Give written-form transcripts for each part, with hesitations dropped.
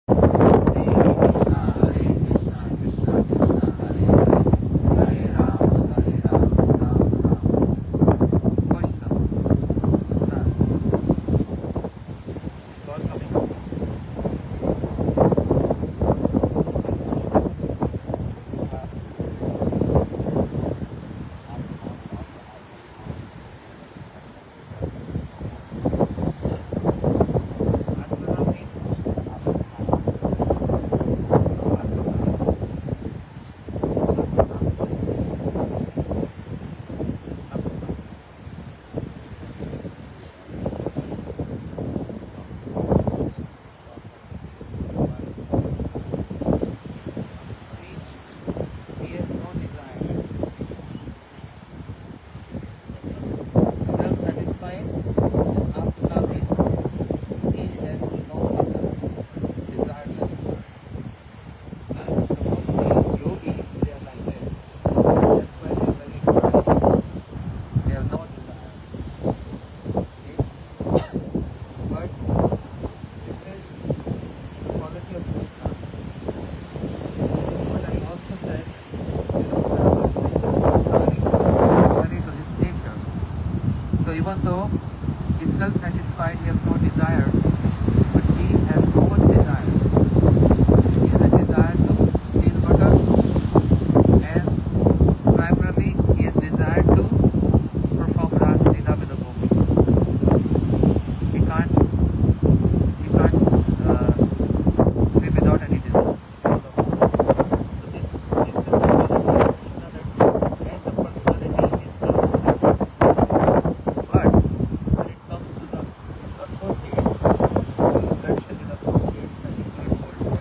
So even though he's self-satisfied, he has no desires, but he has so much desires. He has a desire to steal butter, and primarily he has desire to perform Ras Leela with the gopis. He can't live without any desire. So this is the that as a personality is not. But when it comes to the associates, interaction with associates, then you will hold one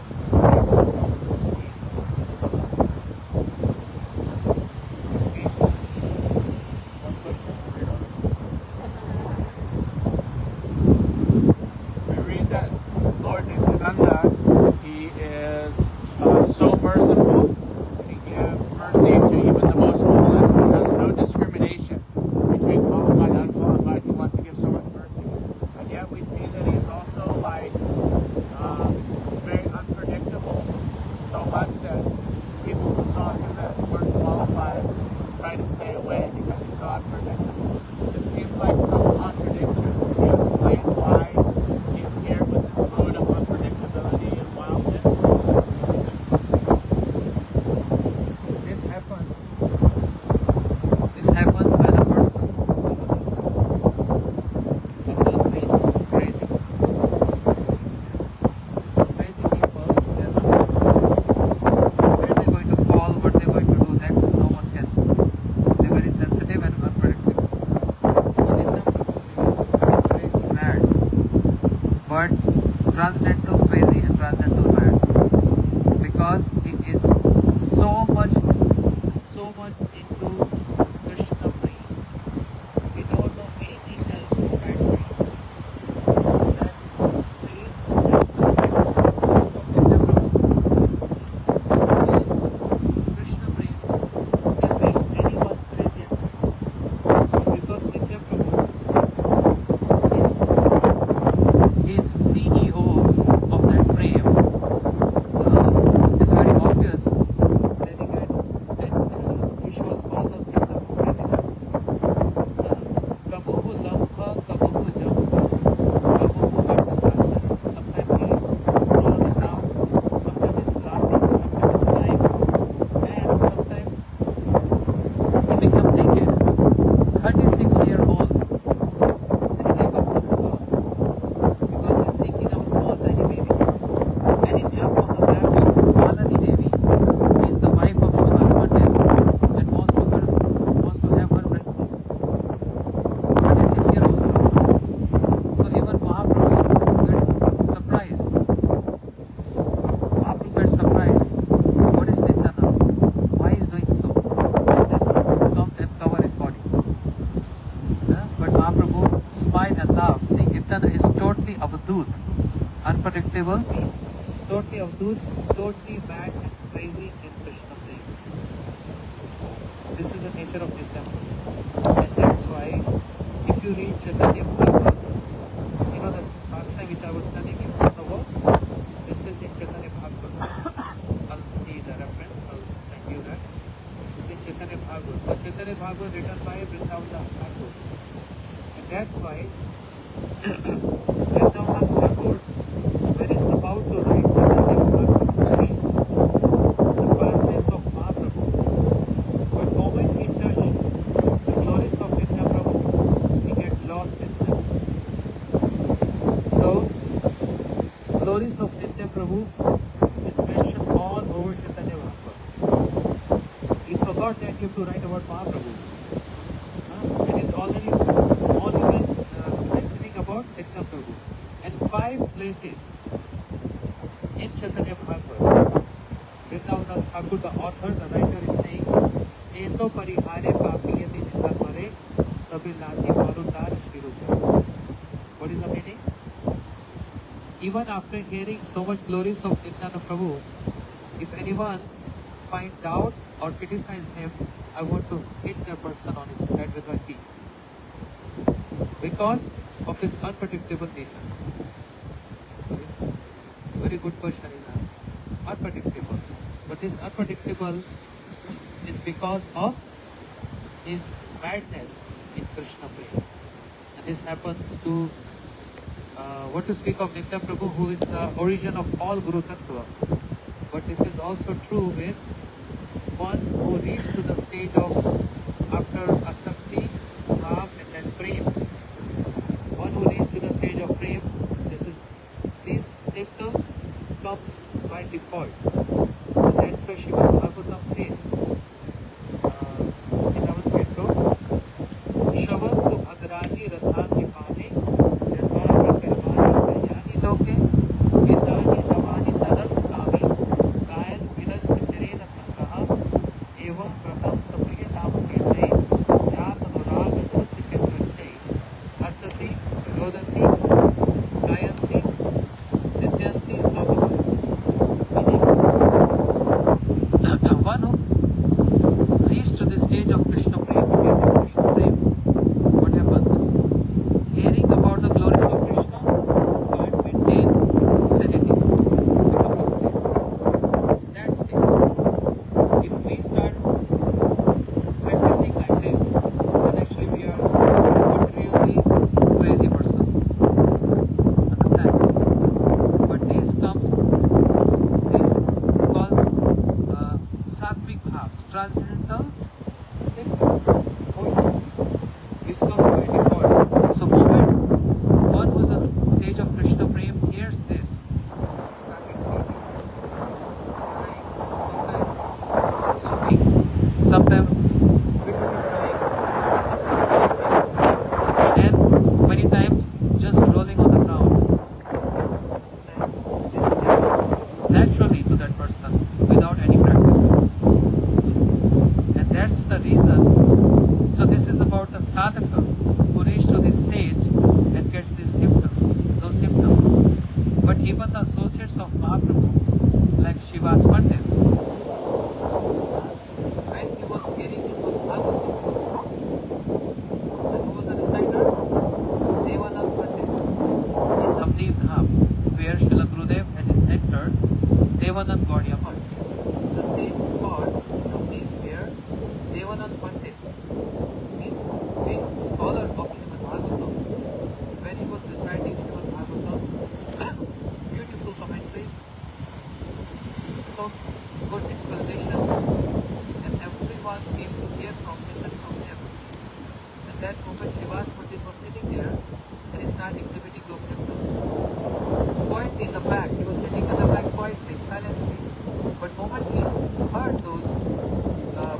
We read that Lord Nityananda, he is so merciful. He gives mercy to even the most fallen. He has no discrimination between qualified and unqualified. He wants to give so much mercy. And yet we see that he's also like very unpredictable. So much that people who saw him that weren't qualified try to stay away because he's so unpredictable. It seems like some contradiction. Can you explain why he appeared with this mode of unpredictability and wildness? This happens. This happens when a person becomes crazy. Crazy people, they're not. Where they're going to fall, what they're going to do next, no one can. They're very sensitive and unpredictable. So Nityananda is crazy mad, but transcendental crazy and transcendental mad, because he is so much into Krishna Prem. We don't know anything else besides Krishna. That's Prem Krishna Prem can make anyone crazy at night. Because Nitya Prabhu is CEO of that Prem. It's very obvious that he can, and he shows all those things of craziness. Kabuhu Lampa, Kabuhu Jampa, Kabuhu Arthakasta. Sometimes he rolls it down, sometimes he's laughing, sometimes he's flying, and sometimes he becomes naked. 36-year-old, and he gave up on his love because he's thinking of a small tiny baby. And he jumped on the back of Malani Devi. He is the wife of Srivas Pandit and wants to have her breastfeed. 36-year-old. So even Mahaprabhu got surprised. Mahaprabhu got surprised. What is Nityananda? Why is doing so? And then Mahaprabhu comes and cover his body. But Mahaprabhu smiled and laughed, saying Nityananda is totally avadut, unpredictable, totally avadut, totally mad and crazy in Krishna Prem. This is the nature of Nityananda. And that's why if you read Chaitanya Mahaprabhu, the last time which I was telling you about, this is in that was written by Vrindavan Das Thakur. And that's why Vrindavan Das Thakur, when he's about to write the fastness of Mahaprabhu, but moment he touched the glories of Nitya Prabhu, he gets lost in them. So, glories of Nitya Prabhu is mentioned all over Chaitanya Mahaprabhu. He forgot that you have to write about Mahaprabhu. It is already only mentioning about Nitya Prabhu. And 5 places in Chaitanya Mahaprabhu, Vrindavan Das Thakur, the author, the writer, is saying, Eto parihare papi yadi nitha pare, tabi lati marutar shirupa. What is the meaning? Even after hearing so much glories of Nityananda Prabhu, if anyone finds doubts or criticize him, I want to hit the person on his head with my feet. Because of his unpredictable nature. Very good question is that. Unpredictable. But this unpredictable is because of his madness in Krishna Prema. And this happens to what to speak of Nitya Prabhu, who is the origin of all Guru Tattva. But this is also true with one who reaches to the stage of after asakti, bhav, and then prem. One who reaches to the stage of prem, these symptoms comes by default. And that's why Srimad Bhagavatam says in our intro, Shavan subhadrani radhani pane yadhani karmani dayani loke vidani navani tarat kami gayan vilan vitarena sangraha evam pratham sapriya nam kirtay jat anurag nૃત્ય ke nૃત્ય asati rodanti gayanti nityanti loka. One who reached to the stage of Krishna Prema, what happens? Hearing about the glories of Krishna, can't maintain sanity. That's it. If we start practicing like this, then actually we are not really crazy person. Understand? But this comes, this called sattvic bhavs, transcendental symptoms, emotions, which comes by default. So moment one who is on stage of Krishna Prem hears this, sometimes and many times just rolling on the ground. This happens naturally to that person without any practices. And that's the reason. So this is about the sadhaka who reaches to this stage and gets these symptoms, those symptoms. But even the associates of Mahaprabhu, like Shivas Pandit, when he was hearing him on Bhagavatam, and who was the reciter? Devanand Pandit in Navneet Dham, where Srila Gurudev had his center, Devanand Gaudiya Math. The same spot, Navneet, where Devanand Pandit, big scholar of Srimad Bhagavatam, when he was reciting Srimad Bhagavatam, beautiful commentaries, so good explanation, and everyone came to hear from him and from him. And that moment Shivas Pandit was sitting there and he started exhibiting those symptoms. Quietly in the back, he was sitting in the back quietly, silently. But moment he heard those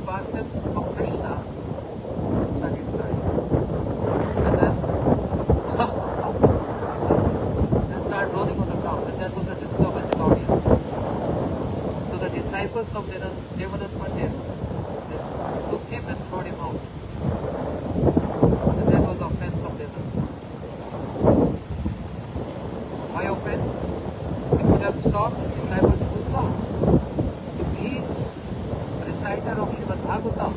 pastimes of Krishna, he started crying. And then they started rolling on the ground, and that was a disturbance in the audience. So the disciples of Devanand Pandit, they took him and threw him out. And that was offense of Devanand. Why offense? He could have stopped the disciples to stop. If he is a reciter of Srimad Bhagavatam,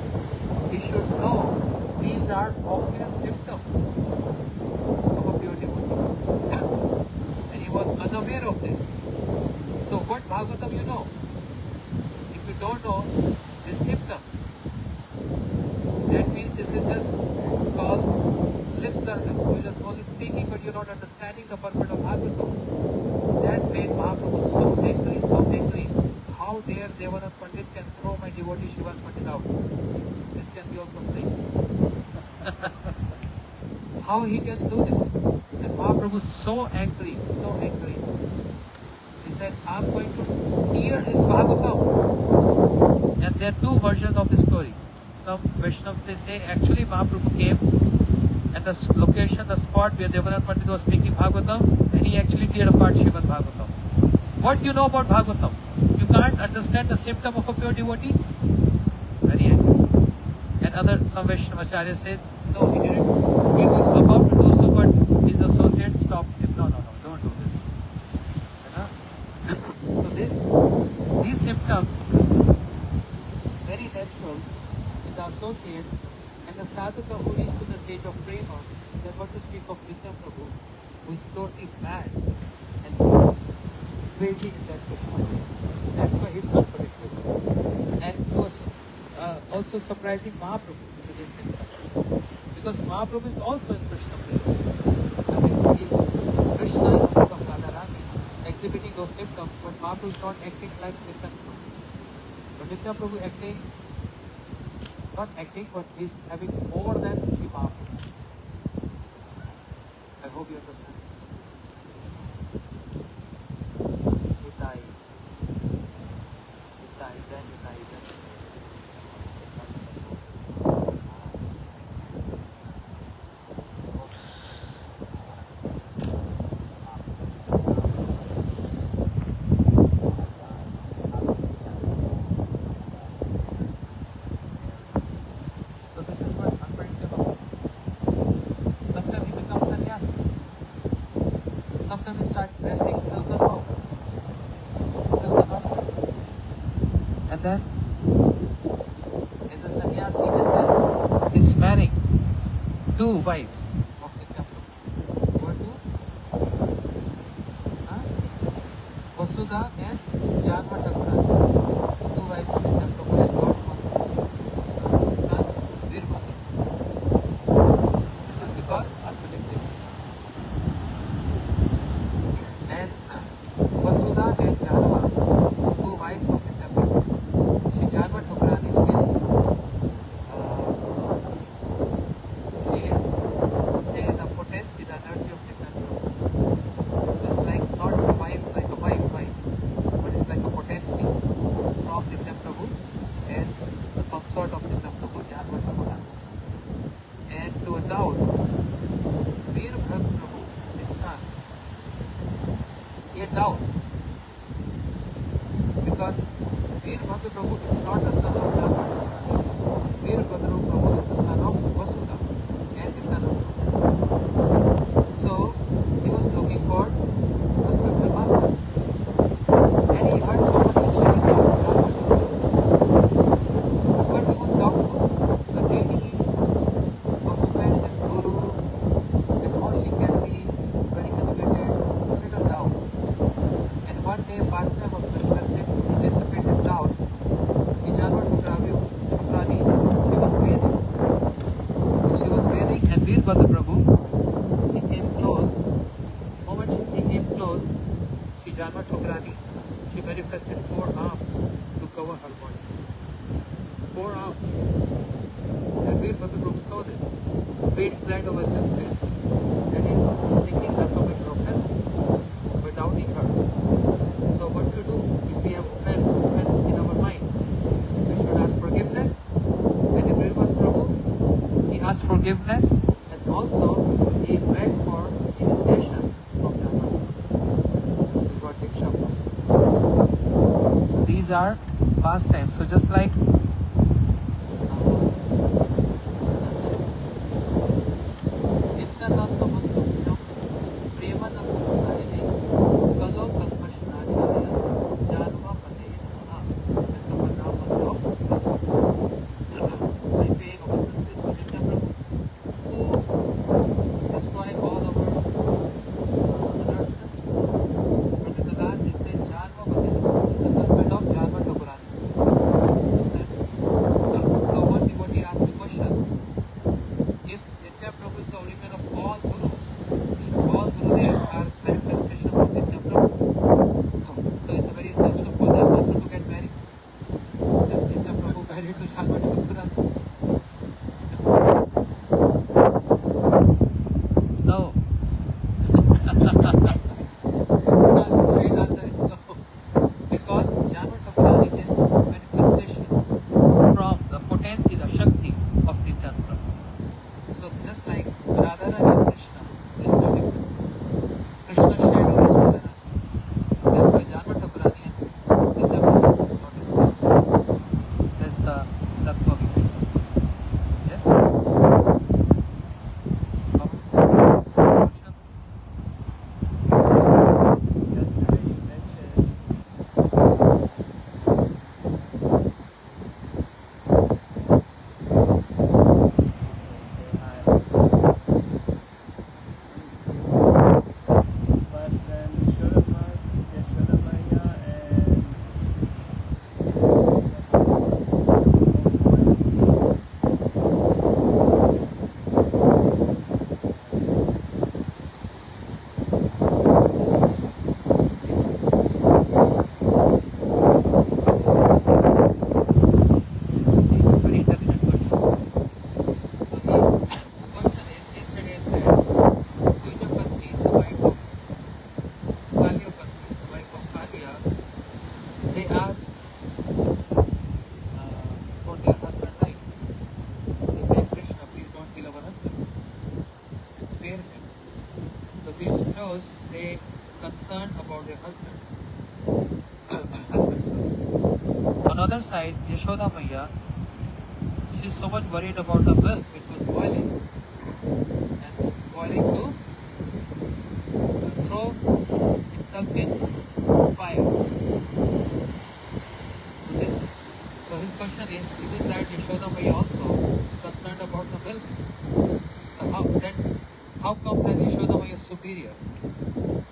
he should know these are obvious symptoms of a pure devotee. And he was unaware of this. So what Bhagavatam you know? If you don't know the symptoms, that means this is just called lip service. You're just only speaking, but you're not understanding the purport of Bhagavatam. That made Mahaprabhu so angry. How dare Devanath Pandit can throw my devotee Shivas Pandit out? This can be also played. How he can do this? And Mahaprabhu is so angry. He said, I'm going to tear his Bhagavatam. And there are two versions of the story. Some Vaishnavas, they say actually Mahaprabhu came at the location, the spot where Devanath Pandit was speaking Bhagavatam, and he actually teared apart Srimad Bhagavatam. What do you know about Bhagavatam? You can't understand the symptom of a pure devotee? Very angry. And some Vaishnavacharya says, no, he didn't. He was about to do so, but his associates stopped him. No, don't do this. So these symptoms, very natural in the associates and the sadhaka who reach to the stage of prema, then what to speak of Nitya Prabhu, who is totally mad and crazy in that Krishna. That's why he's unpredictable. And he was also surprising Mahaprabhu with his symptoms. Because Mahaprabhu is also in Krishna prema. I mean, he's Krishna in the form of Radharani, exhibiting those symptoms, but Mahaprabhu is not acting like Nitya Prabhu. But Nitya Prabhu not acting, but he's having more than Shri Mahaprabhu. I hope you understand. Nitai. So this is what unpredictable. Sometimes he becomes sannyasi. Sometimes he starts dressing silken robe. And then is a sannyasi, and then he's marrying two wives of Nitya Prabhu. Who are two? Vasudha and Janma Thakurani. Two wives of Nitya Prabhu and God one son, Virmati. This is because unpredictable. And Vasudha and Janma, two wives of Nitya Prabhu. She Janma Thakurani is say the potency, the energy of Nitya Prabhu. It's like not a wife, like a wife, but it's like a potency from Nitya Prabhu as the consort of Nitya Prabhu, Janma Thakurani. And to adopt Veerbhadra Prabhu, his son, he had doubt. Because Veerbhadra Prabhu is not the son of Janma Thakurani. Veerbhadra Prabhu is the son of Vasudha and Nityananda. So he was looking for a spiritual master. And he heard so many stories of Janma Thakurani. But he was doubtful. The daily occupant and guru and only can be very elevated, a little doubt. And one day Varsna was requested to dissipate his doubt. In Janma Thakurani, she was wailing, and Veerbhadra Prabhu, he came close. The moment he came close, Shri Janma Thakurani, she manifested 4 arms to cover her body. 4 arms. And Veerbhadra Prabhu saw this. Faith flagged over his face. And he was thinking her coming offense by doubting her. So what to do if we have offense in our mind? We should ask forgiveness. And in Veerbhadra Prabhu, he asked forgiveness, and also he begged for initiation from Janma. This is what Diksha was. So these are pastimes. So just like Nityananda Mantukyam Premanam Kalo Kalpashnadaya Janma Patena by paying obeisances to Nitya Prabhu, who destroy all our alertness. But in the last it says Janma Patena is the husband of Janma Thakurani. And they asked for their husband life. They begged Krishna, please don't kill our husband and spare him. So this shows they concerned about their husbands. On the other side, Yashoda Maya, she's so much worried about the milk which was boiling and boiling to throw itself in fire. So his question is that Yashoda Maya also concerned about the milk? So how come that Yashoda Maya is superior?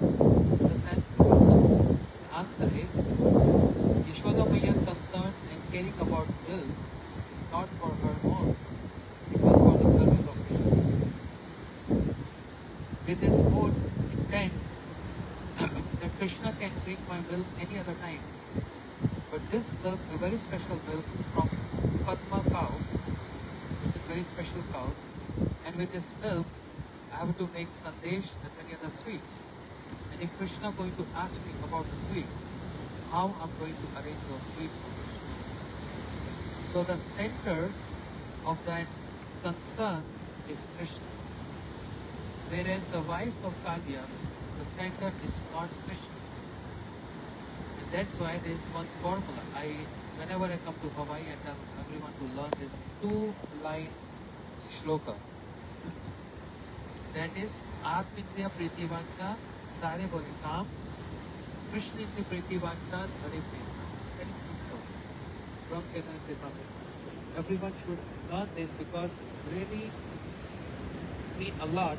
Understand? The answer is Yashoda Maya concerned and caring about milk is not for her own, it was for the service of Krishna. With this whole intent that Krishna can drink my milk any other time. But this milk, a very special milk from Padma cow, which is a very special cow, and with this milk, I have to make sandesh and many other sweets. And if Krishna is going to ask me about the sweets, how I'm going to arrange those sweets for Krishna? So the center of that concern is Krishna. Whereas the wives of Kalya, the center is not Krishna. And that's why there is one formula. Whenever I come to Hawaii, I tell everyone to learn this 2-line shloka. That is, Atmindriya Pritivancha Tare Bole Kam, Krishna Indriya Pritivancha Dhare Prema. Very simple. From Chaitanya Charitamrita. Everyone should learn this because really means a lot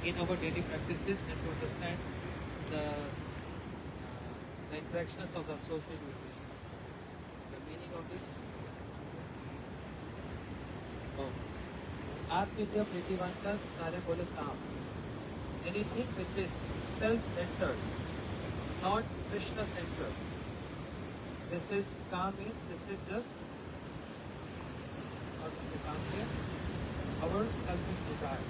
in our daily practices and to understand the interactions of the associate with Krishna. The meaning of this? Atmidya Pritivancha Tare Bole Kam. Anything which is self-centered, not Krishna-centered. This is Kam means this is just our selfish desire.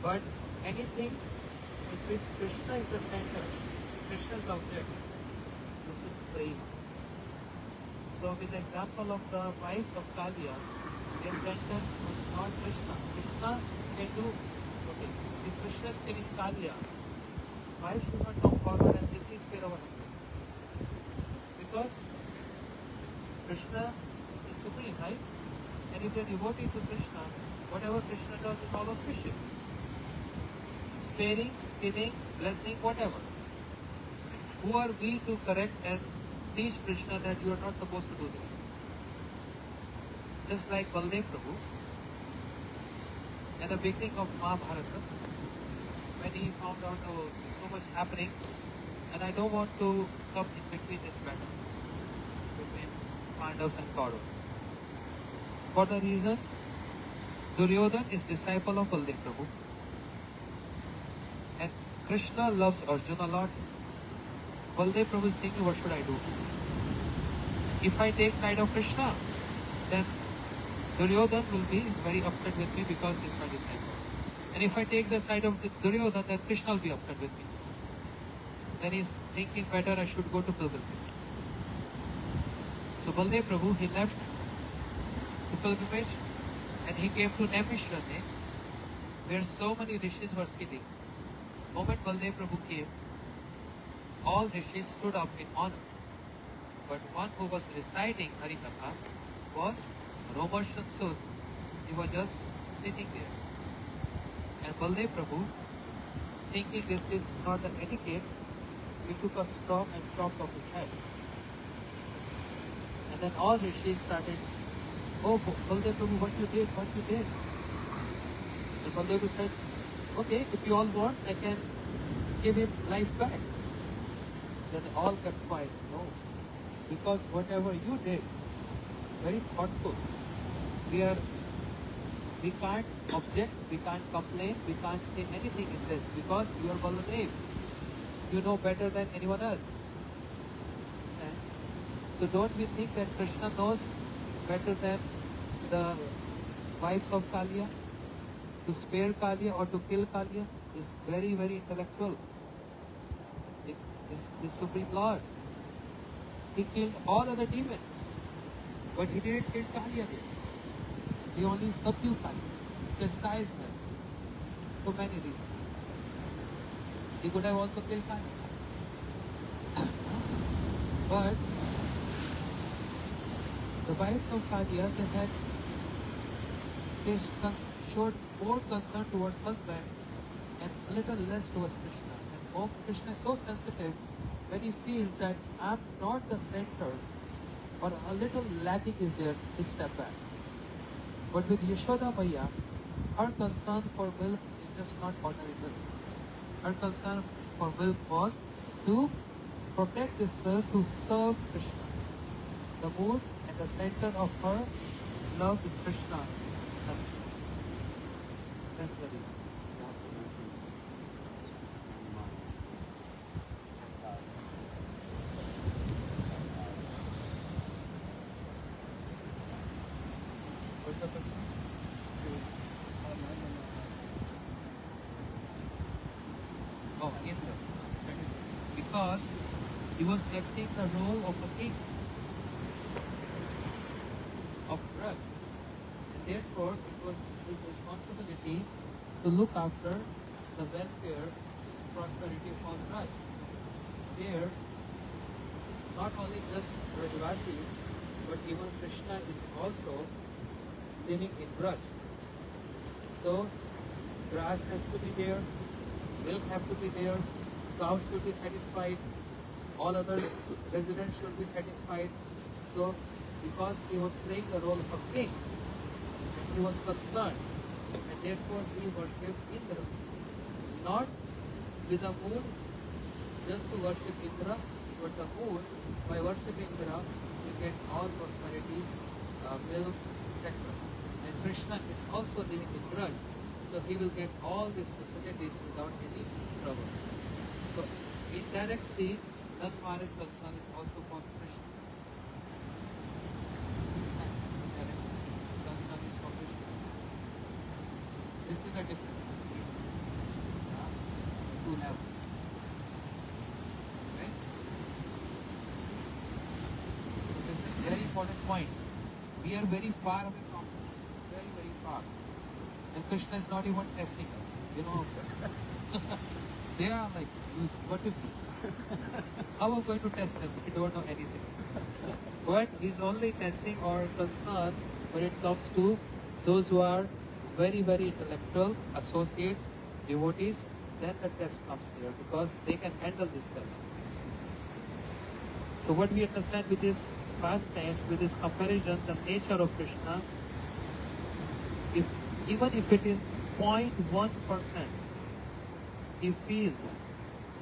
But anything in which Krishna is the center, Krishna is the object, this is prema. So with the example of the wives of Kalya, their center was not Krishna. Krishna can do, okay, if Krishna is killing Kalya, why should not come forward and say, please spare our husband? Because Krishna is supreme, right? And if they are devotee to Krishna, whatever Krishna does is all auspicious. Sparing, killing, blessing, whatever. Who are we to correct and teach Krishna that you are not supposed to do this? Just like Baldev Prabhu, at the beginning of Mahabharata, when he found out so much happening, and I don't want to come in between this battle between Pandavas and Kauravas. For the reason, Duryodhana is disciple of Baldev Prabhu, and Krishna loves Arjuna a lot. Baldev Prabhu is thinking, what should I do? If I take side of Krishna, then Duryodhana will be very upset with me because he is my disciple. And if I take the side of Duryodhana, then Krishna will be upset with me. Then he is thinking better I should go to pilgrimage. So Baldev Prabhu, he left the pilgrimage and he came to Naimishranya, where so many rishis were sitting. The moment Baldev Prabhu came, all rishis stood up in honor. But one who was reciting Harikatha was Romarshan Sud. He was just sitting there. And Baldev Prabhu, thinking this is not the etiquette, he took a straw and chopped off his head. And then all rishis started, oh Baldev Prabhu, what you did? And Baldev Prabhu said, okay, if you all want, I can give him life back. Then they all kept quiet. No, because whatever you did, very thoughtful. We can't object, we can't complain, we can't say anything in this because you are Baladev. You know better than anyone else. And so don't we think that Krishna knows better than the wives of Kalya? To spare Kalya or to kill Kalya is very, very intellectual. It's the Supreme Lord. He killed all other demons, but he didn't kill Kali again. He only subdued Kali, chastised them for many reasons. He could have also killed Kali. But the wives of Kalia, they showed more concern towards husband and a little less towards Krishna. And oh, Krishna is so sensitive when he feels that I'm not the center or a little lacking is there, he step back. But with Yashoda Maya, her concern for milk is just not ordinary milk. Her concern for milk was to protect this milk to serve Krishna. The mood and the center of her love is Krishna. That's the reason. What's the question? Oh, Indra. Because he was acting the role of a king, of Raj. And therefore, it was his responsibility to look after the welfare, prosperity of all Raj. Here, not only just Rajvasis, but even Krishna is also living in Braj. So, grass has to be there, milk have to be there, cows should be satisfied, all other residents should be satisfied. So, because he was playing the role of a king, he was concerned, and therefore he worshipped Indra. Not with a mood just to worship Indra, but the mood by worshiping Indra, you get all prosperity, milk, etc. And Krishna is also living in Braj, so he will get all these facilities without any trouble. So indirectly, non-marriage concern is also for Krishna. Indirect concern is for Krishna. This is the difference between two levels. Right? This is a very important point. We are very far away from this. Very, very far. And Krishna is not even testing us. You know, they are like, what if? How are we going to test them? We don't know anything. But he's only testing our concern when it comes to those who are very, very intellectual, associates, devotees. Then the test comes there because they can handle this test. So what we understand with this pastimes, with this comparison, the nature of Krishna, even if it is 0.1%, he feels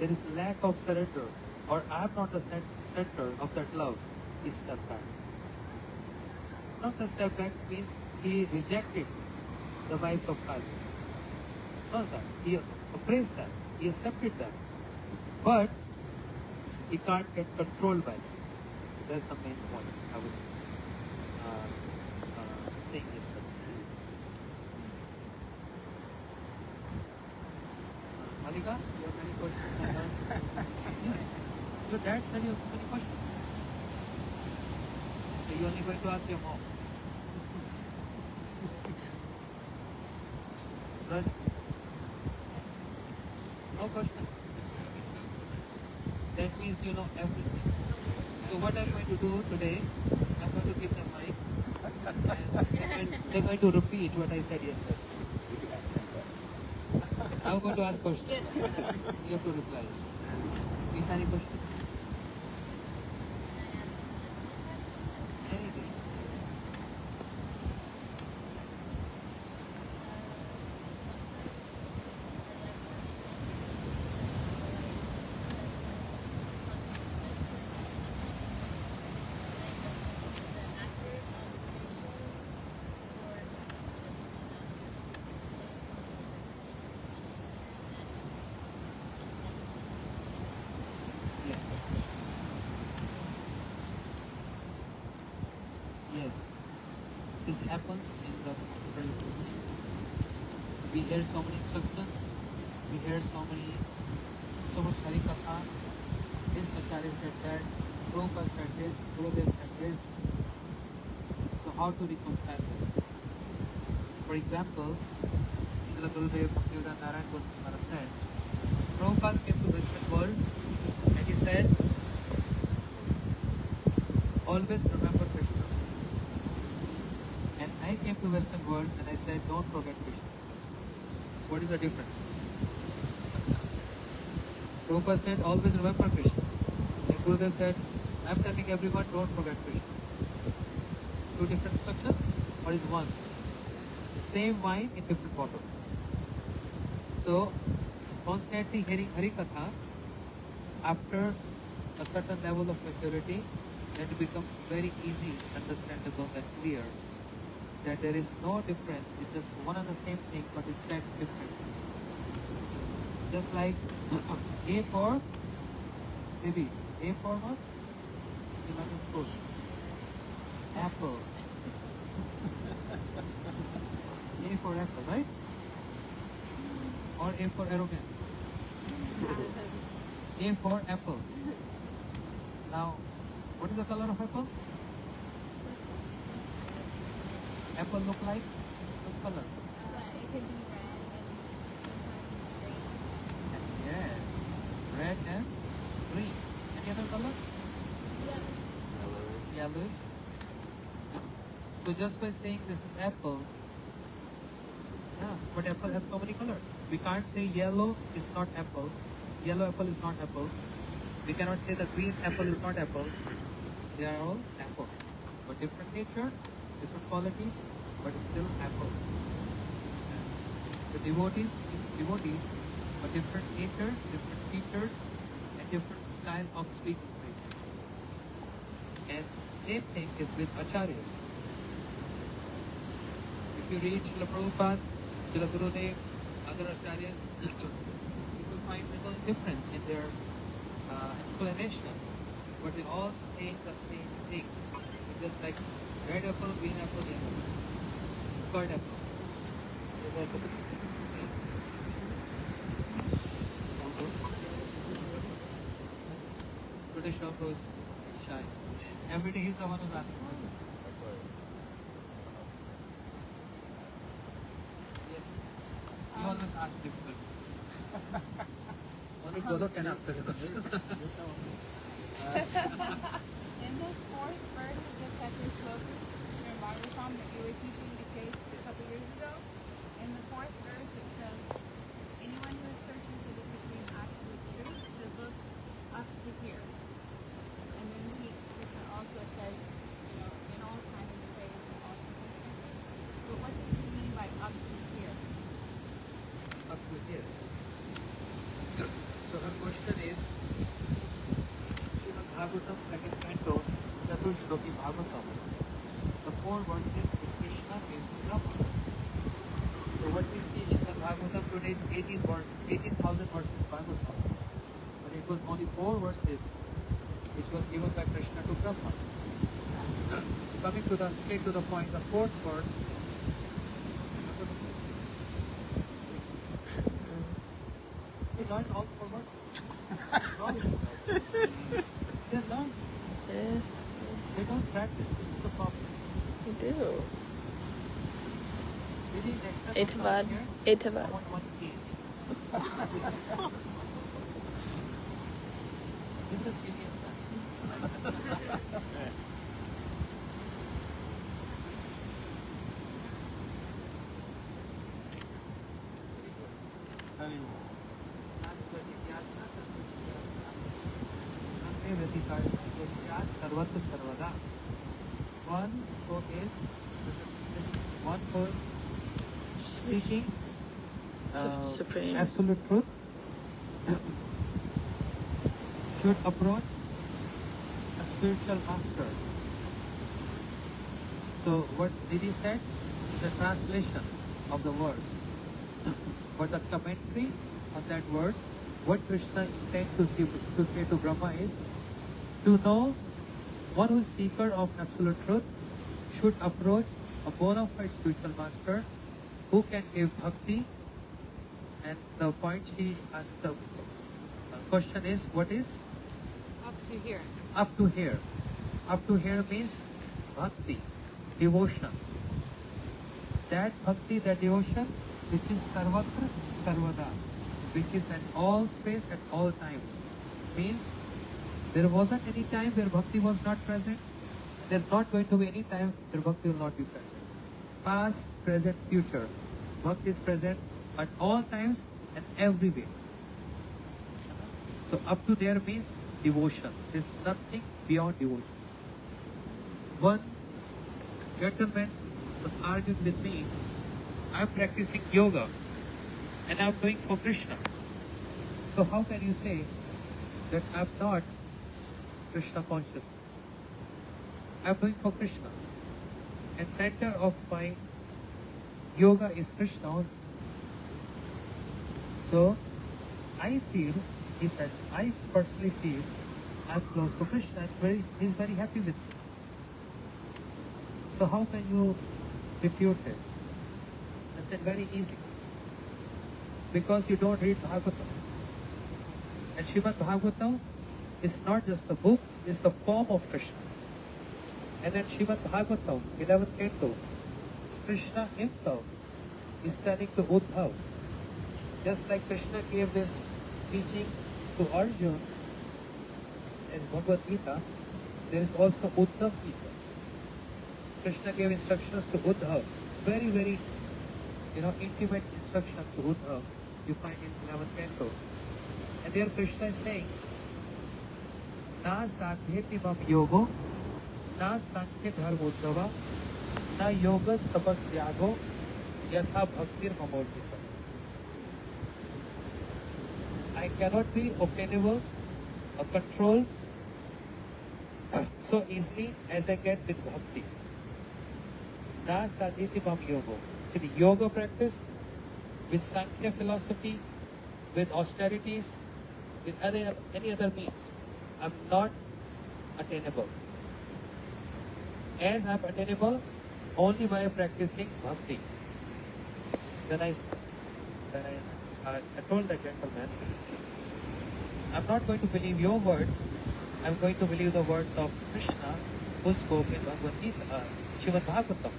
there is lack of surrender or I am not the center of that love, he step back. Not the step back means he rejected the wives of Kali. Not that. He appraised them, he accepted them. But he can't get controlled by them. That's the main point I was saying yesterday. Malika, you have any questions? Your dad said you have so many questions. So you're only going to ask your mom. Right? No question. That means you know everything. So what I'm going to do today, I'm going to give them mic and they're going to repeat what I said yesterday. I'm going to ask questions. You have to reply. Do you have any questions? Anything? Yes. This happens in the religion. We hear so many instructions, we hear so much Harikatha. this Acharya said that, Prabhupada said this, Gurudev said this. So how to reconcile this? For example, Srila Gurudev Bhaktivedanta Narayan Goswami Maharaj said, Prabhupada came to Western world and he said, always remember Krishna. And I came to Western world and I said, don't forget Krishna. What is the difference? Prabhupada said, always remember Krishna. And Gurudev said, I'm telling everyone, don't forget Krishna. Two different instructions, or is one? Same wine in different bottles. So, constantly hearing Hari Katha, after a certain level of maturity, then it becomes very easy, understandable and clear that there is no difference, it's just one and the same thing but it's said differently. Just like A for babies. A for what? You know, it's food. Apple. A for apple, right? Or A for arrogance. A for apple. Now, what is the color of apple? Apple look like? What color? It could be red and sometimes Yes, red and green. Any other color? green. Yellowish. So just by saying this is apple, yeah, but apple has so many colors. We can't say yellow is not apple, yellow apple is not apple. We cannot say the green apple is not apple. They are all apple, but different nature, different qualities, but still apple. The devotees means devotees, but different nature, different features, and different style of speaking. And same thing is with acharyas. If you read Srila Prabhupada, Srila Gurudev, other acharyas, you will find little difference in their explanation, but they all say the same thing. It's just like red apple, green apple, yellow apple, curd apple. That's it. Today Shop was shy. Every day he's the one who's asking. Yes. He always asks difficult. Only Golo can answer the questions. In the fourth verse of the chapter 12 in Bhagavatam that you were teaching the case a couple years ago, in the fourth verse it says, anyone who is searching for the supreme absolute truth should look up to here. And then Krishna also says, in all time and space and all circumstances. But what does he mean by up to here? Up to here. So her question is, Srimad Bhagavatam second canto, Chatur Shloki Bhagavatam. The four verses with Krishna came to Brahma. So what we see in Srimad Bhagavatam today is 18,000 verses Bhagavatam. But it was only four verses which was given by Krishna to Brahma. Coming to straight to the point, the fourth verse. They learned all four verses. They learn. They don't practice. This is the problem. You do. Really, next time Etavad. here, Etavad. I want one cake. This is Indian style. सर्वत्र सर्वदा. One for seeking Supreme. absolute truth should approach a spiritual master. So what did he say? The translation of the word. But the commentary on that verse, what Krishna intends to say to Brahma is, to know one who is seeker of absolute truth should approach a bona fide spiritual master who can give bhakti. And the point she asked, the question is, what is to here. Up to here. Up to here means bhakti, devotion. That bhakti, that devotion, which is sarvatra, sarvada, which is at all space, at all times. Means there wasn't any time where bhakti was not present. There's not going to be any time where bhakti will not be present. Past, present, future. Bhakti is present at all times and everywhere. So up to there means devotion. There's nothing beyond devotion. One gentleman was arguing with me, I'm practicing yoga and I'm doing for Krishna. So how can you say that I'm not Krishna conscious? I'm doing for Krishna. And center of my yoga is Krishna only. So I feel, he said, I personally feel I'm close to Krishna and he's very happy with me. So how can you refute this? I said, very easy. Because you don't read Bhagavatam. And Srimad Bhagavatam is not just a book, it's the form of Krishna. And then Srimad Bhagavatam, 11th canto, Krishna himself is telling to Uddhav, just like Krishna gave this teaching to Arjuna as Bhagavad Gita, there is also Uddhav Gita. Krishna gave instructions to Uddhav, very, very, intimate instructions to Uddhav. You find in 11th canto. And there Krishna is saying, Na sadhyeti mam yogo, na sankhya dharmodhava, na yogas tapas yago, yatha bhaktir mamodhita. I cannot be obtainable or controlled so easily as I get with bhakti. Na sadhyeti mam yogo. With yoga practice, with Sankhya philosophy, with austerities, with any other means, I'm not attainable. As I'm attainable only by practicing bhakti. Then I told the gentleman, I'm not going to believe your words, I'm going to believe the words of Krishna who spoke in Bhagavad Gita, Srimad Bhagavatam.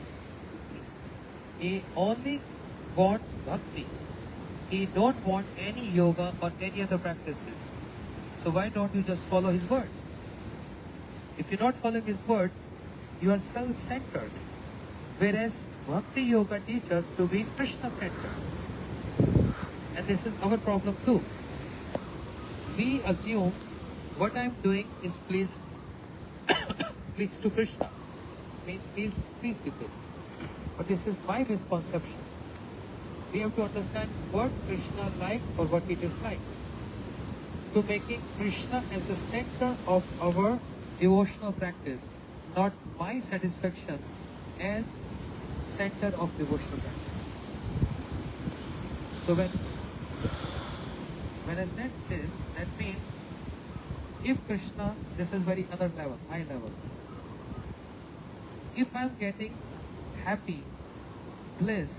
He only wants bhakti. He don't want any yoga or any other practices. So why don't you just follow his words? If you're not following his words, you are self-centered. Whereas Bhakti Yoga teaches to be Krishna-centered. And this is our problem too. We assume what I'm doing is please to Krishna. Means please with this. But this is my misconception. We have to understand what Krishna likes or what he dislikes. To making Krishna as the center of our devotional practice, not my satisfaction as center of devotional practice. So when I said this, that means if Krishna, this is very other level, high level. If I'm getting happy, bliss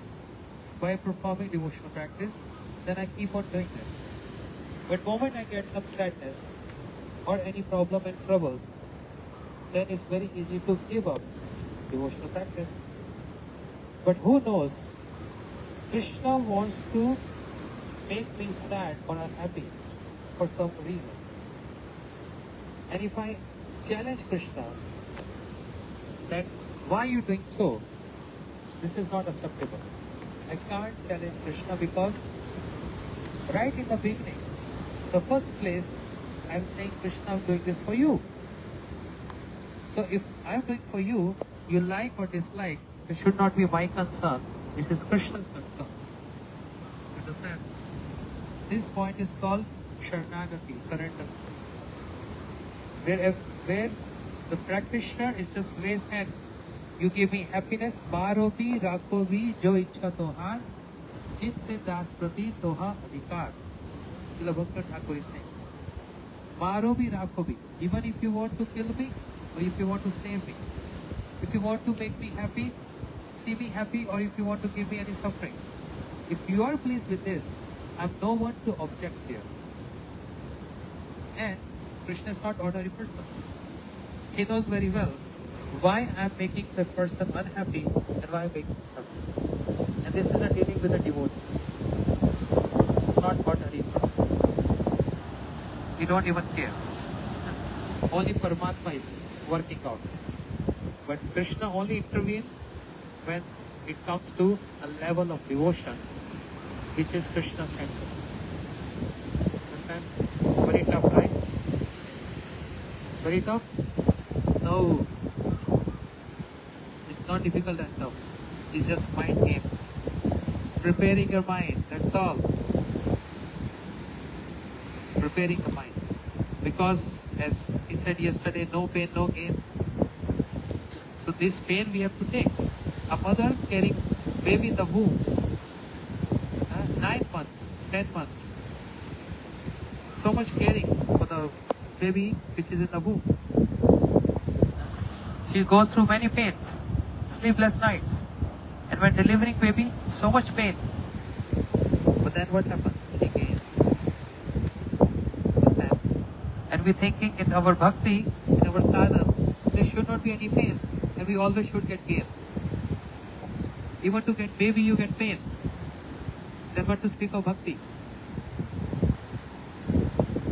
by performing devotional practice, then I keep on doing this. But moment I get some sadness or any problem and trouble, then it's very easy to give up devotional practice. But who knows, Krishna wants to make me sad or unhappy for some reason. And if I challenge Krishna that why are you doing so, this is not acceptable. I can't challenge Krishna because right in the beginning, the first place, I'm saying Krishna, I'm doing this for you. So if I'm doing for you, you like or dislike, it should not be my concern. It is Krishna's concern. Understand? This point is called Sharanagati, surrender. Where the practitioner is just raised hand. You give me happiness, Maro bhi, rakho bhi, jo ichha tohar, chitte das prati toha adhikar. Srila Bhakti Thakur is saying. Maro bhi, rakho bhi. Even if you want to kill me, or if you want to save me, if you want to make me happy, see me happy, or if you want to give me any suffering. If you are pleased with this, I'm no one to object here. And Krishna is not ordinary person. He knows very well why I am making the person unhappy and why I am making him happy. And this is the dealing with the devotees, not ordinary person. We don't even care. Only Paramatma is working out. But Krishna only intervenes when it comes to a level of devotion which is Krishna centered. Understand? Very tough, right? Very tough? No. It's not difficult and tough. It's just mind game. Preparing your mind, that's all. Preparing the mind. Because as he said yesterday, no pain, no gain. So this pain we have to take. A mother carrying baby in the womb, 9 months, 10 months. So much caring for the baby which is in the womb. She goes through many pains, sleepless nights. And when delivering baby, so much pain. But then what happened? She gained. Understand? And we're thinking in our bhakti, in our sadhana, there should not be any pain. And we always should get gain. Even to get baby, you get pain. Then what to speak of bhakti?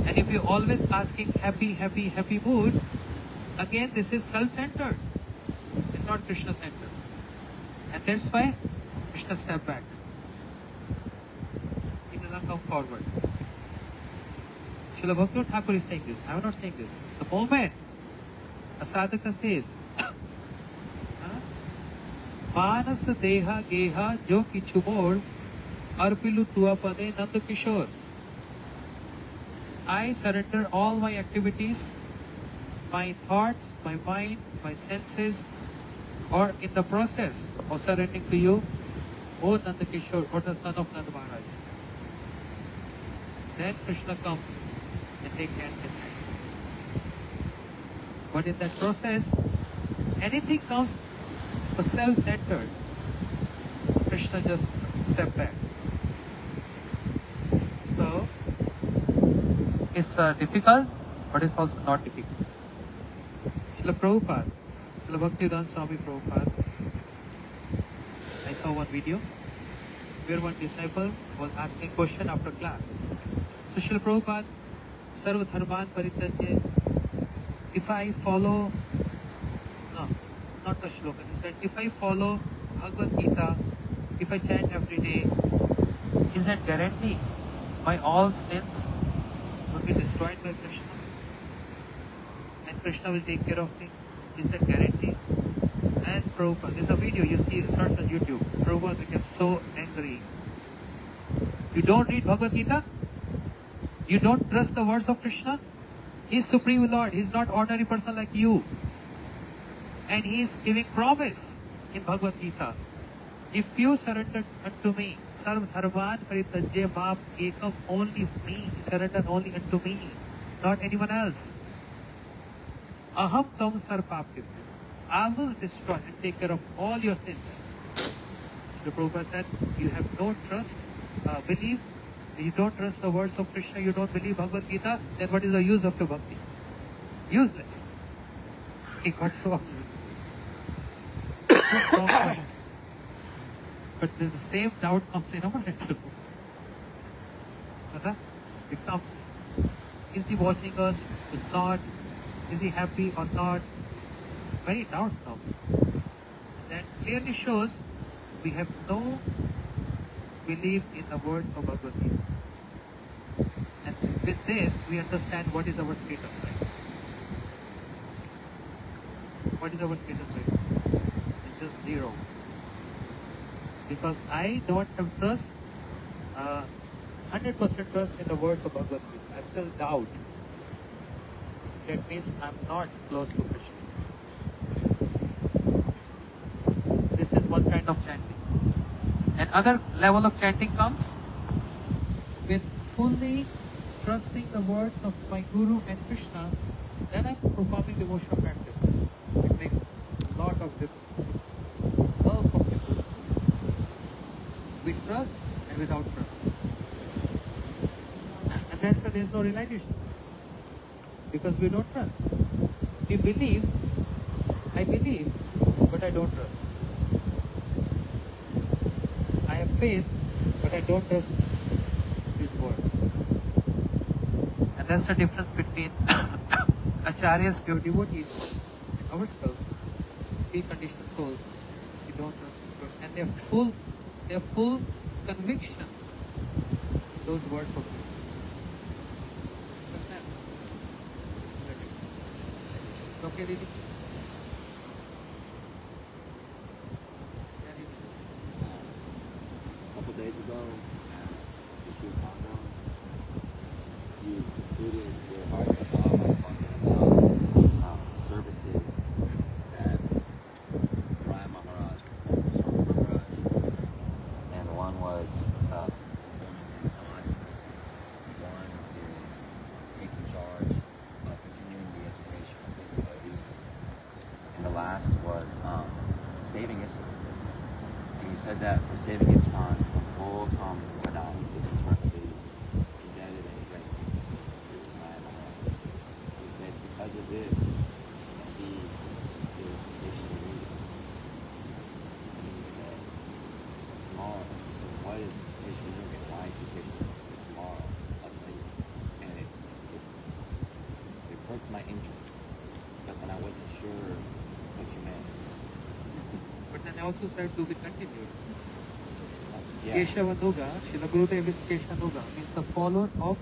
And if you're always asking happy, happy, happy mood, again this is self-centered. It's not Krishna-centered. And that's why Krishna step back. He doesn't come forward. Srila Bhaktivinoda Thakur is saying this. I am not saying this. The moment a sadhaka says, Manas deha geha jo kichu mor arpilu tua pade nanda kishore. I surrender all my activities, my thoughts, my mind, my senses, or in the process of surrendering to you, O Nanda Kishore, or the son of Nanda Maharaj. Then Krishna comes and takes hands in hand. But in that process, anything comes self-centered, Krishna just step back. So, it's difficult, but it's also not difficult. Srila Prabhupada, Srila Bhaktivedanta Swami Prabhupada, I saw one video where one disciple was asking a question after class. So Srila Prabhupada, Sarva Dharman Parityajya, if I follow, no, not the shloka, he said, if I follow Bhagavad Gita, if I chant every day, is that guarantee my all sins will be destroyed by Krishna? And Krishna will take care of me? Is that guarantee? And Prabhupada, there's a video you see, search on YouTube. Prabhupada became so angry. You don't read Bhagavad Gita? You don't trust the words of Krishna? He is Supreme Lord. He is not ordinary person like you. And He is giving promise in Bhagavad Gita. If you surrender unto me, Sarv Dharman Parityajya Mam Ekam, only me, surrender only unto me, not anyone else. Aham Tam Sarpapyam. I will destroy and take care of all your sins. The Prabhupada said, you have no trust, belief, you don't trust the words of Krishna, you don't believe Bhagavad Gita, then what is the use of your bhakti? Useless. He got so upset. So strong. But the same doubt comes in our head too. It comes. Is he watching us? Is not? Is he happy or not? Very doubt now. That clearly shows we have no belief in the words of Bhagavad Gita. And with this, we understand what is our status like. What is our status like? It's just zero. Because I don't have trust, 100% trust in the words of Bhagavad Gita. I still doubt. That means I'm not close to Krishna. This is one kind of chanting. Another level of chanting comes with fully trusting the words of my Guru and Krishna. Then I'm performing devotional practice. It makes a lot of difference. Bulk of difference. With trust and without trust. And that's why there's no realization. Because we don't trust. We believe, I believe, but I don't trust. I have faith, but I don't trust his words. And that's the difference between Acharyas, pure devotees, and ourselves, pre-conditioned souls. We don't trust his words. And they have full conviction in those words of his. Understand? Okay, Didi? Yeah, Didi. A couple days ago, when she was talking, you concluded your heart by talking about these services that Ryan Maharaj performs for Maharaj. And one was performing his son. One is taking charge of continuing the education of his devotees. And the last was saving ISKCON. And you said that for saving ISKCON, the whole song Vadai is eternally indebted and grateful to Ryan Maharaj. He says because of this, he is Krishna reading. And you said, tomorrow. He said, what is Krishna Yoga? Why is he Krishna? He said, tomorrow, I'll tell you. And it perked my interest. But then I wasn't sure what you meant. But then I also said to be continued. Yeah. Keshava Nuga, Srila Gurudev is Keshava Nuga, means the follower of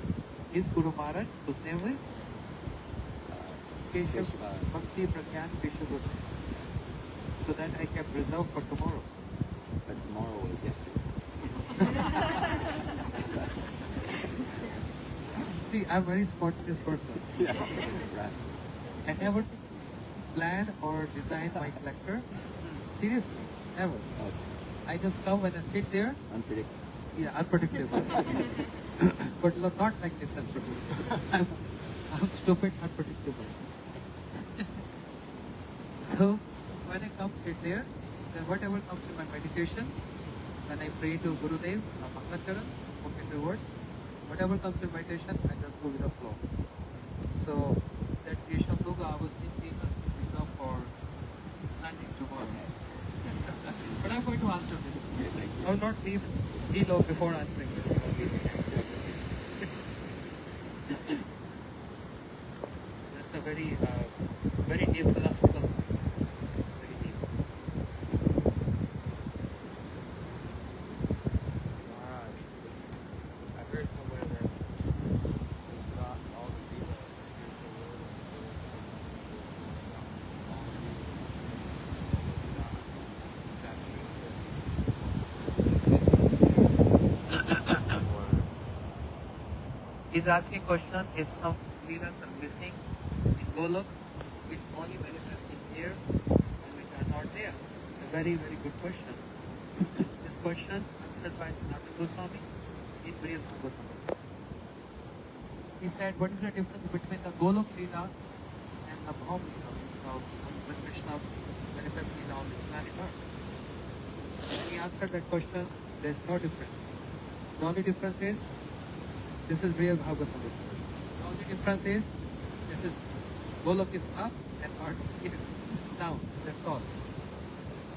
his Guru Maharaj, whose name is Keshav Bhakti Pragyan Keshav Goswami. So that I kept reserved for tomorrow. But tomorrow is yesterday. See, I'm very spontaneous person. Yeah. I never plan or design my lecture. Seriously, never. Okay. I just come when I sit there. Unpredictable. Yeah, unpredictable. But not like this unpredictable. I'm stupid, unpredictable. So when I come sit there, then whatever comes in my meditation, when I pray to Gurudev, Mangacharan, spoken words, whatever comes in meditation, I just go with the flow. So that Keshav Yoga I was thinking reserved for Sunday tomorrow. But I'm going to answer this. I will not leave Hilo before answering this. That's a very deep philosophical, very deep. Maharaj, I heard somewhere that it's not all the people in the spiritual world, all the He's asking question, is some leelas are missing in Golok, which only manifest in here and which are not there? It's a very, very good question. This question answered by Sanatana Goswami in Brihad Bhagavatam. He said, what is the difference between the Golok Leela and the Bhav Leela, means when Krishna manifests Leela on this planet Earth? And he answered that question, there's no difference. The only difference is, this is real Bhagavatam. The only difference is, this is Golok is up and Earth is here. Down, that's all.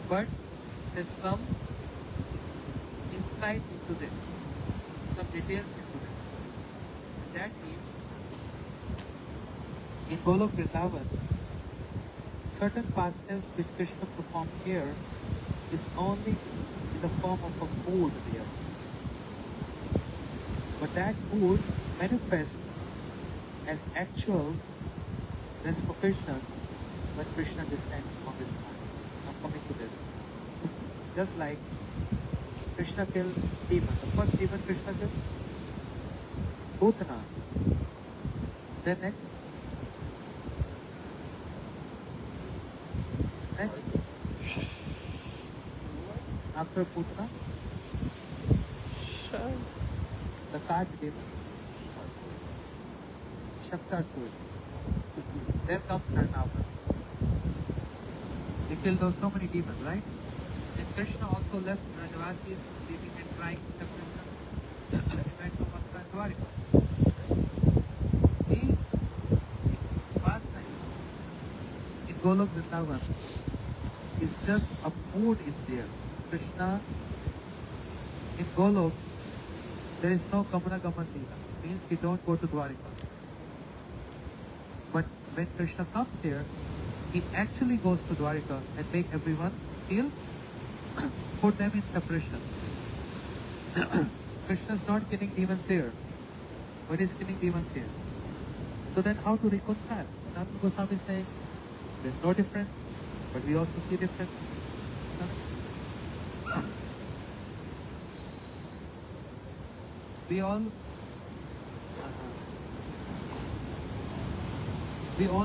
But there's some insight into this, some details into this. And that means, in Golok Vrindavan, certain pastimes which Krishna performed here is only in the form of a food there. But that food manifests as actual reciprocation when Krishna descends on this planet. I'm coming to this. Just like Krishna killed demon. The first demon Krishna killed? Putana. Then next? Next? After Putana? The third demon. Shaktasura. Then comes Karnava. They killed those so many demons, right? And Krishna also left Rajavasis living and crying separately. And he went to Mathura and Dwarika. These Golok Vrindavan is just a mood is there. Krishna in Golok, there is no Gamana Gaman Leela. Means we don't go to Dwarika. But when Krishna comes here, he actually goes to Dwarika and make everyone feel, put them in separation. Krishna is not killing demons there, but he is killing demons here. So then how to reconcile? Sanatana Goswami is saying, there's no difference, but we also see difference. We all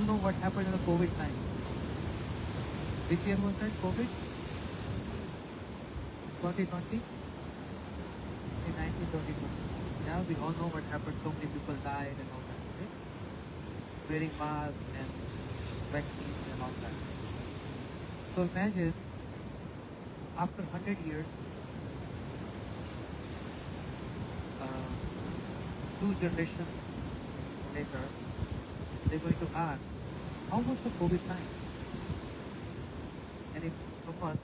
know what happened in the COVID time. Which year was that? COVID? 2020? 1920. Yeah, we all know what happened. So many people died and all that. Right? Wearing masks and vaccines and all that. So imagine, after 100 years, 2 generations later, they're going to ask, how was the COVID time? And if someone,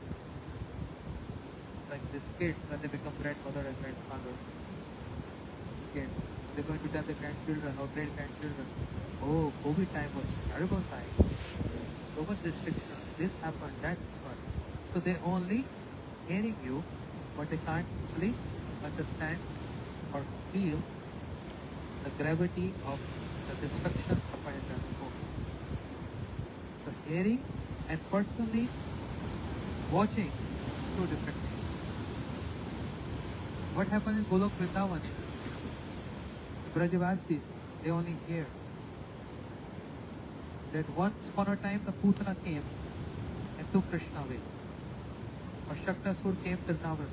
like these kids, when they become grandmother and grandfather, kids, they're going to tell their grandchildren or great-grandchildren, oh, COVID time was a terrible time. So much restriction, this happened, that happened. So they're only hearing you, but they can't really understand or feel the gravity of the destruction happened in the COVID. So hearing and personally watching two different things. What happened in Golok Vrindavan? Brajavasis, they only hear that once upon a time the Putana came and took Krishna away. Or Shaktasur came to Vrindavan.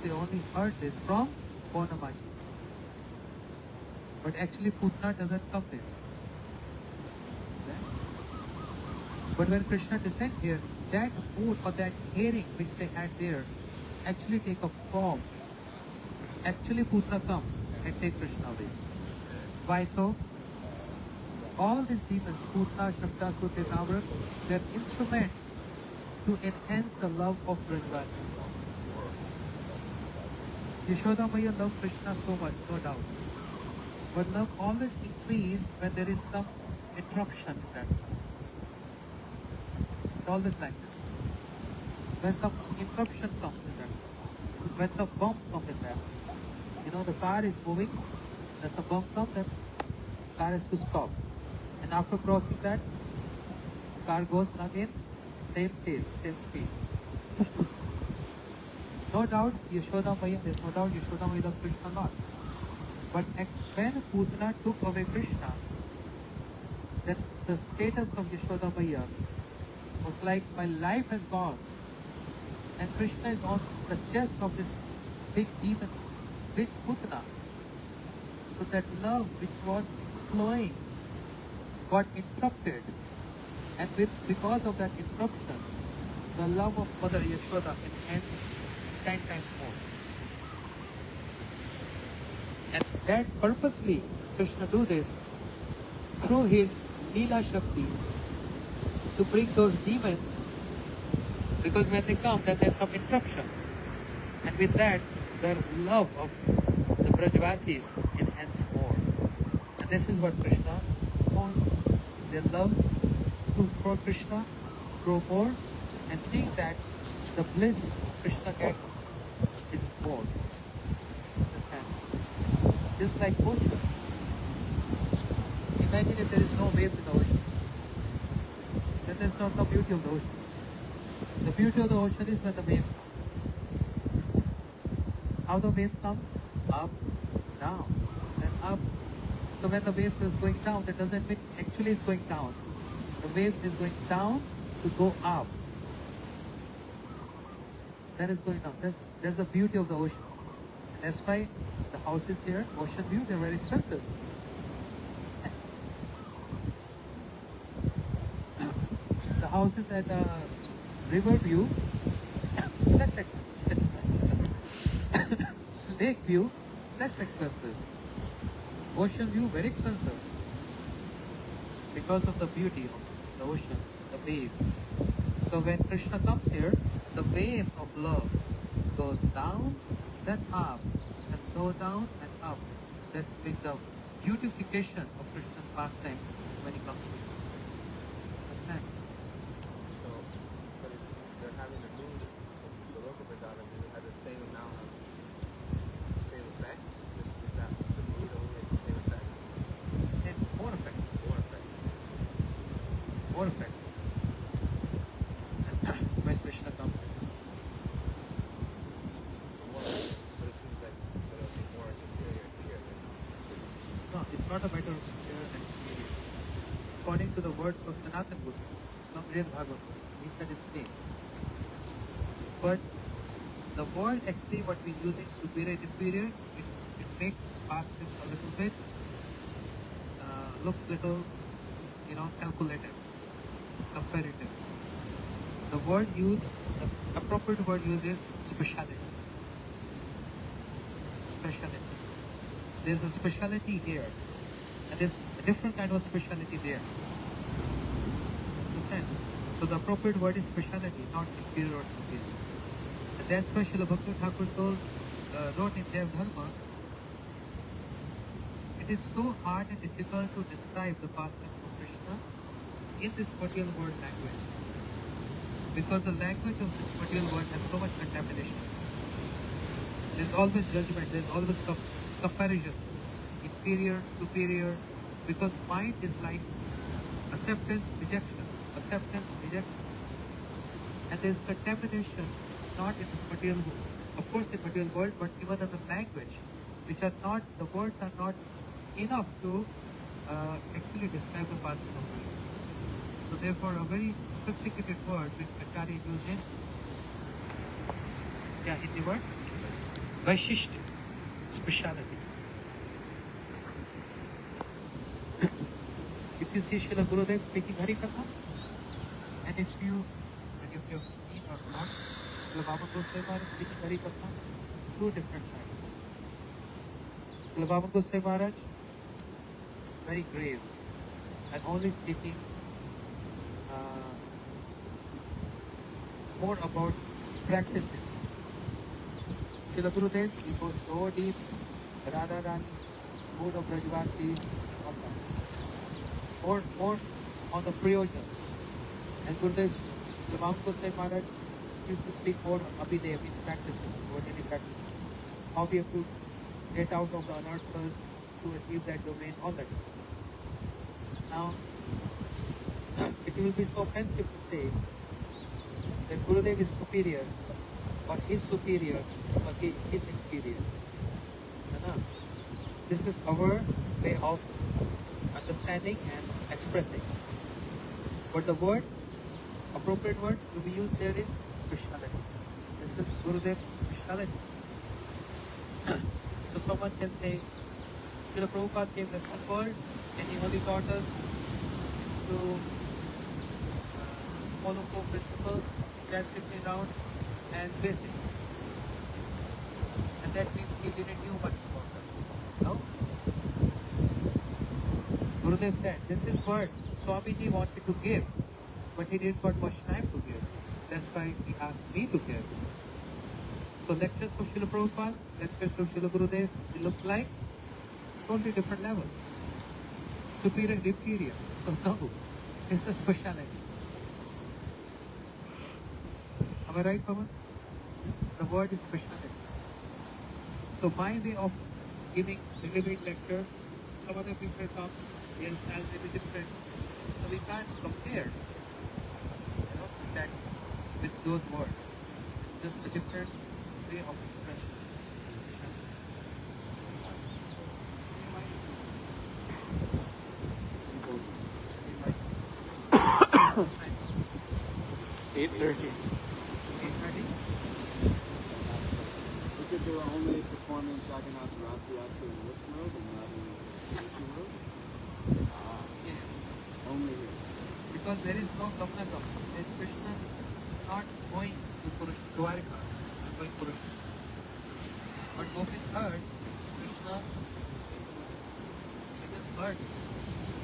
They only heard this from Paunamaji. But actually Putana doesn't come there. But when Krishna descends here, that mood or that hearing which they had there actually take a form. Actually Putana comes and take Krishna away. Why so? All these demons, Putana, Shaktasur, Tetavra, they are instrument to enhance the love of Brajavasi. Yashoda Maya loved Krishna so much, no doubt. But love always increases when there is some interruption in that. It's always like that. When some interruption comes in that, when some bump comes in that, you know the car is moving, then the bump comes, then the car has to stop. And after crossing that, the car goes again, same pace, same speed. No doubt Yashoda Maya, there's no doubt Yashoda Maya loves Krishna a lot. But when Putana took away Krishna, then the status of Yashoda Maya was like, my life has gone. And Krishna is on the chest of this big demon, rich Putana. So that love which was flowing got interrupted. And because of that interruption, the love of Mother Yashoda enhanced 10 times more. And that purposely Krishna do this through his Leela Shakti to bring those demons, because when they come then there's some interruptions, and with that their love of the Brajavasis enhance more. And this is what Krishna wants, their love for Krishna grow more, and seeing that the bliss Krishna gets is more. Just like ocean. Imagine if there is no waves in the ocean. Then there's not the beauty of the ocean. The beauty of the ocean is when the waves come. How the waves comes? Up, down, then up. So when the waves is going down, that doesn't mean actually it's going down. The waves is going down to go up. That is going down. That's the beauty of the ocean. That's why the houses here, Ocean View, they're very expensive. The houses at River View, less expensive. Lake View, less expensive. Ocean View, very expensive. Because of the beauty of the ocean. the waves. So when Krishna comes here, the waves of love goes down, then up, and go down and up. That with the beautification of Krishna's pastime when he comes here. Understand? So, but it's, they're having the mood, the local Vedanta mood has the same amount of, the same effect, just with that, the mood only has the same effect, Same more effect. more effect. More effect. When Krishna comes here. More, but it seems like it'll be more superior here. No, it's not a matter of superior and inferior. According to the words of Sanatana Goswami, from Brihad Bhagavatam, he said it's same. But the word actually what we use is superior and inferior, it makes past tense a little bit, looks little, calculative, comparative. The word used, the appropriate word used is speciality. Speciality. There's a speciality here, and there's a different kind of speciality there. Understand? So the appropriate word is speciality, not inferior or superior. And that's why Srila Bhakti Thakur wrote in Dev Dharma, it is so hard and difficult to describe the pastime of Krishna in this material world language. Because the language of this material world has so much contamination. There's always judgment, there's always comparison, inferior, superior, because mind is like acceptance, rejection, acceptance, rejection. And there's contamination not in this material world. Of course, in material world, but even in the language, which are not, the words are not enough to actually describe the pastime of Krishna. So therefore, a very sophisticated word which Acharya uses, in the word, Vaishishti, speciality. If you see Srila Gurudev speaking Harikatha, and if you have seen or not, Srila Baba Goswami Maharaj speaking Harikatha, two different times. Srila Baba Goswami Maharaj, very grave, and only speaking more about practices. Srila Gurudev, he goes so deep, Radha Rani, mood of Brajvasi, more on the prayojas. And Gurudev, Srila Baba Goswami Maharaj used to speak more Abhidev, his practices, ordinary practices. How we have to get out of the anarthas to achieve that domain, all that. Now, it will be so offensive to say that Gurudev is superior or is superior because he is inferior. This is our way of understanding and expressing. But the word, appropriate word to be used there is speciality. This is Gurudev's speciality. So someone can say, Srila Prabhupada came this world and he only taught us to follow four principles, gradually round and basic. And that means he didn't know much about that. No? Gurudev said, this is what Swamiji wanted to give, but he didn't got much time to give. That's why he asked me to give. So lectures of Srila Prabhupada, lectures of Srila Gurudev, it looks like totally different level. Superior and inferior. So no, it's a speciality. Am I right, Pawan? The word is speciality. So my way of giving deliberate lecture, some other people comes, their style may be different. So we can't compare that with those words. It's just a different way of expression. 8:30. 8:30? Because they were only performing Jagannath Rath Yatra in this road and not in the Krishna road? Yeah. Only here. Because there is no Gamnagam. That Krishna is not going to Dwarika, going Purusha. But Gopis heard Krishna, he just heard.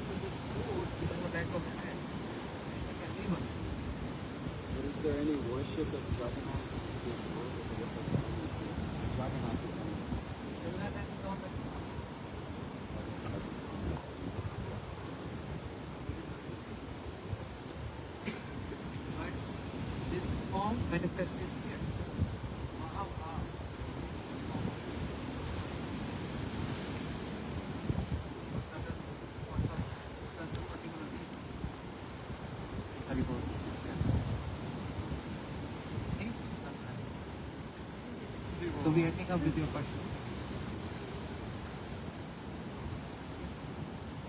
So this food is in the back of his head. Krishna can leave us. ship of Jagannath is the Lord of the Jagannath is on Jagannath is on the but this form manifested here. Mahabha. For certain particular reason. Haribol. Yes. See? So we are ending up with your question.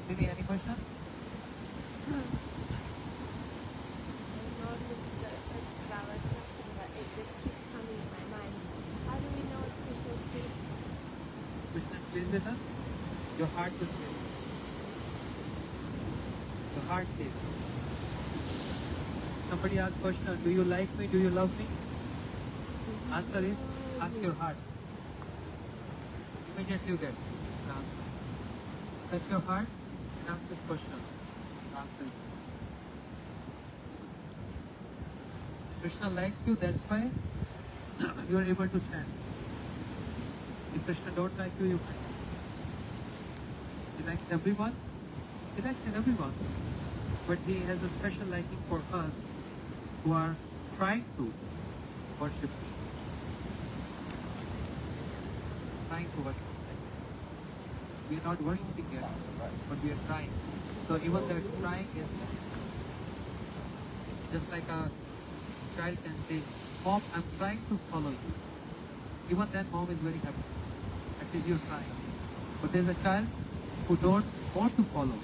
Didi, any question? I know this is a valid question, but it just keeps coming in my mind. How do we know if Krishna is pleased? Krishna is pleased with us? Your heart will say. Your heart says. Somebody asks question, do you like me? Do you love me? Answer is, ask your heart. Immediately you get the answer. Touch your heart and ask this question. The answer is Krishna likes you, that's why you are able to chant. If Krishna don't like you, you can't. He likes everyone. He likes everyone. But he has a special liking for us who are trying to worship him. Trying to worship him. We are not worshipping yet, but we are trying. So even that trying is just like a child can say, Mom, I'm trying to follow you. Even then mom is very happy. At least you're trying. But there's a child who don't want to follow.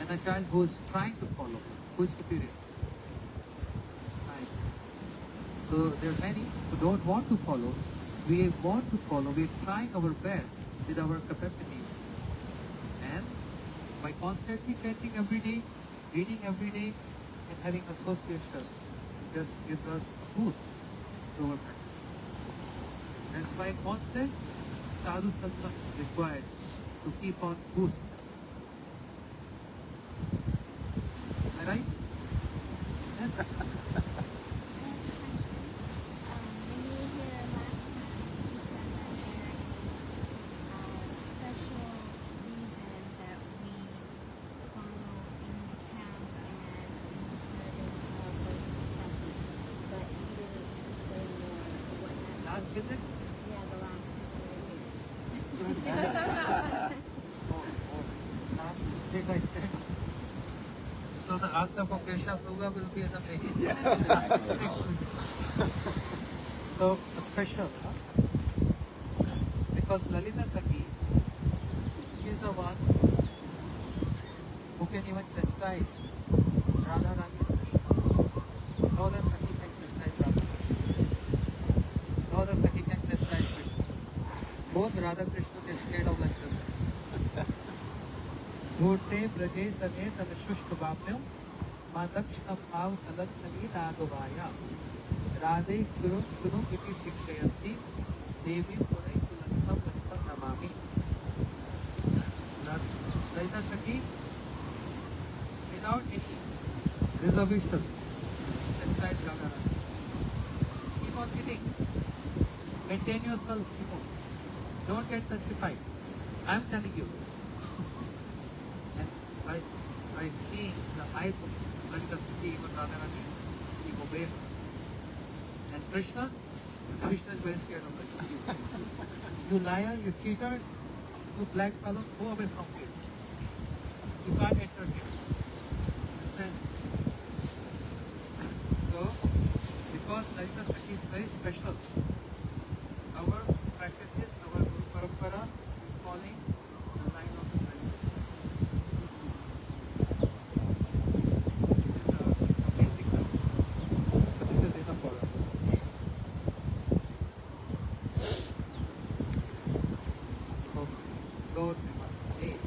And a child who is trying to follow, who is superior. Right. So there are many who don't want to follow. We want to follow. We are trying our best with our capacities. And by constantly chanting every day, reading every day, and having association, just gives us a boost to our practice. That's why constant sadhu sangha is required to keep on boosting. Am I right? Yes. When you were here last time, you said that there is a special reason that we follow in the camp and in the service of Bodhisattva, but you didn't explain more what that Last is. visit? Yeah, the last time we were here. Last step by step. So the answer for Keshav Ruga will be in the making. So special, huh? Because Lalita Sakhi, she is the one who can even chastise Radha Rani and Krishna. No other Sakhi can chastise Radha. No other Sakhi can chastise Krishna. Both Radha Krishna are scared of the children. Dhurte braje tane tad shushk vapyam ma dakshna bhav talakshani nadovaya Radhe guru guru iti shikshayanti devi purai sulantam lantam namami. Lalita Sakhi, without any reservation, chastise Radha Rani. Keep on sitting. Maintain yourself. Don't get pacified. I am telling you. And by seeing the eyes of Lalita Sakhi, even Radharani, he obeyed her. And Krishna is very scared of her. You liar, you cheater, you black fellow, go away from here. You can't enter here. Understand? So, because Lalita Sakhi is very special, our practices, our Guru Parampara, falling the line of the Lalita Sakhi. This is a basic level. So this is enough for us. So, go to eight.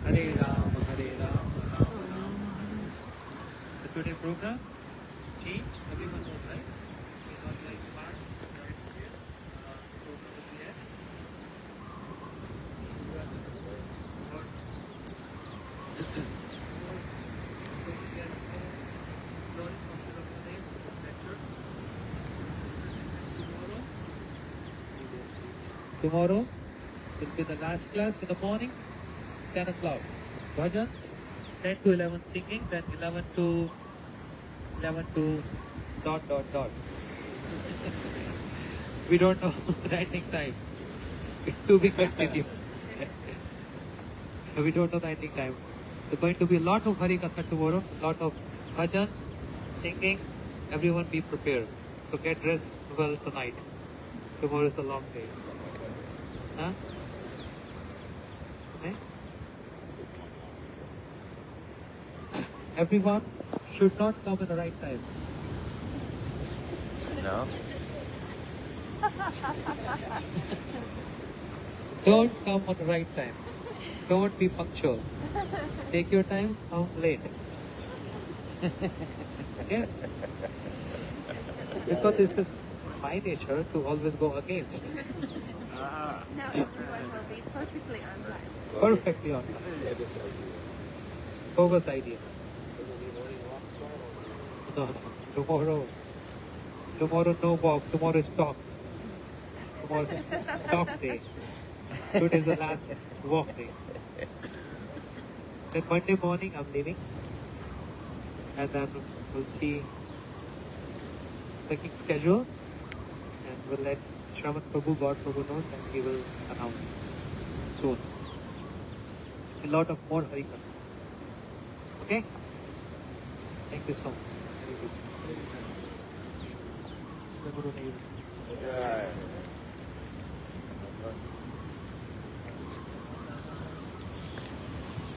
Hare Ram, Hare Ram, Ram Ram. So today program, change, everyone knows, right? God bless Mark. Program will be at. Slowly social organize with these lectures. Tomorrow will be the last class in the morning, 10 o'clock. Bhajans, 10 to 11 singing, then 11 to dot dot dot. We don't know writing time. To be continued. We don't know writing time. There's going to be a lot of Hari Katha tomorrow, lot of bhajans, singing. Everyone be prepared. So get dressed well tonight. Tomorrow is a long day. Huh? Okay? Everyone should not come at the right time. No? Don't come at the right time. Don't be punctual. Take your time, come late. Yes. Because this is my nature to always go against. Now everyone will be perfectly on time. Perfectly on time. Focus idea. No, tomorrow. Tomorrow no walk. Tomorrow is talk. Tomorrow is talk day. Today is the last walk day. Then Monday morning I'm leaving. And then we'll see the schedule. And we'll let Shravan Prabhu, God Prabhu knows, and he will announce soon. A lot of more Hari Katha. Okay? Thank you so much. Very good. Yeah.